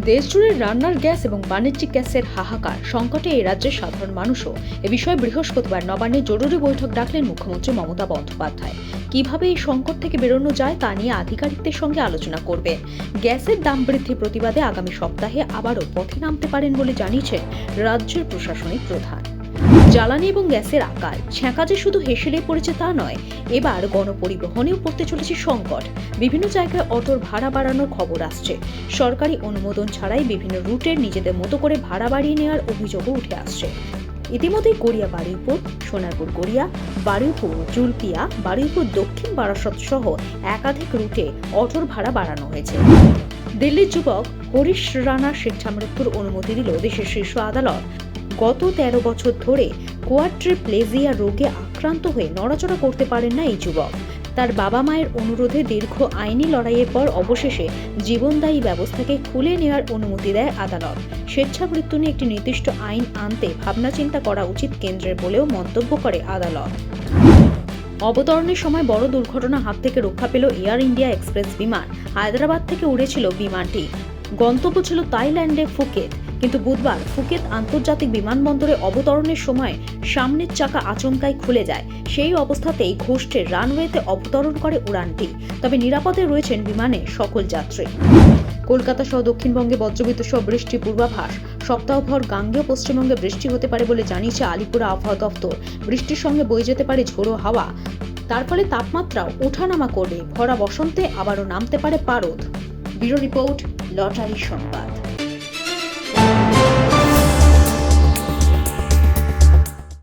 দেশজুড়ে রান্নার গ্যাস এবং বাণিজ্যিক গ্যাসের হাহাকার সংকটে এই রাজ্যের সাধারণ মানুষও এ বিষয়ে বৃহস্পতিবার নবান্নে জরুরি বৈঠক ডাকলেন মুখ্যমন্ত্রী মমতা বন্দ্যোপাধ্যায়। কিভাবে এই সংকট থেকে বেরোনো যায় তা নিয়ে আধিকারিকদের সঙ্গে আলোচনা করবেন। গ্যাসের দাম বৃদ্ধির প্রতিবাদে আগামী সপ্তাহে আবারও পথে নামতে পারেন বলে জানিয়েছেন রাজ্যের প্রশাসনিক প্রধান। জ্বালানি এবং গ্যাসের আকাল ছ্যাঁকা যে শুধু হেসেলেই পড়েছে তা নয়, এবার গণপরিবহনেও পড়তে চলেছে সংকট। বিভিন্ন জায়গায় অটোর ভাড়া বাড়ানোর খবর আসছে। সরকারি অনুমোদন ছাড়াই বিভিন্ন রুটের নিজেদের মতো করে ভাড়া বাড়িয়ে নেওয়ার অভিযোগও উঠে আসছে। ইতিমধ্যেই গড়িয়া বারুইপুর, সোনারপুর গড়িয়া, বারুইপুর জুলপিয়া, বারুইপুর দক্ষিণ বারাসত সহ একাধিক রুটে অটোর ভাড়া বাড়ানো হয়েছে। দিল্লির যুবক হরিশ রানার স্বেচ্ছা মৃত্যুর অনুমতি দিল দেশের শীর্ষ আদালত। গত 13 বছর ধরে কোয়াড্রিপ্লেজিয়া রোগে আক্রান্ত হয়ে নড়াচড়া করতে পারেন না এই যুবক। তার বাবা মায়ের অনুরোধে দীর্ঘ আইনি লড়াইয়ের পর অবশেষে জীবনদায়ী ব্যবস্থাকে খুলে নেওয়ার অনুমতি দেয় আদালত। স্বেচ্ছা মৃত্যু নিয়ে একটি নির্দিষ্ট আইন আনতে ভাবনা চিন্তা করা উচিত কেন্দ্রের বলেও মন্তব্য করে আদালত। অবতরণের সময় বড় দুর্ঘটনার হাত থেকে রক্ষা পেল এয়ার ইন্ডিয়া এক্সপ্রেস বিমান। হায়দ্রাবাদ থেকে উড়েছিল বিমানটি। গন্তব্য ছিল থাইল্যান্ডে ফুকেত, কিন্তু বুধবার ফুকেত আন্তর্জাতিক বিমানবন্দরে অবতরণের সময় সামনের চাকা আচমকাই খুলে যায়। সেই অবস্থাতেই ঘোষ্টে রানওয়েতে অবতরণ করে উড়ানটি। তবে নিরাপদে রয়েছেন বিমানে সকল যাত্রী। কলকাতা সহ দক্ষিণবঙ্গে বজ্রবিদ্যুৎ সহ বৃষ্টির পূর্বাভাস। সপ্তাহভর গাঙ্গেয় পশ্চিমবঙ্গে বৃষ্টি হতে পারে বলে জানিয়েছে আলিপুর আবহাওয়া দপ্তর। বৃষ্টির সঙ্গে বয়ে যেতে পারে ঝোড়ো হাওয়া। তার ফলে তাপমাত্রাও ওঠানামা করবে। ভরা বসন্তে আবারও নামতে পারে পারদ। ব্যুরো রিপোর্ট, লটারি সংবাদ।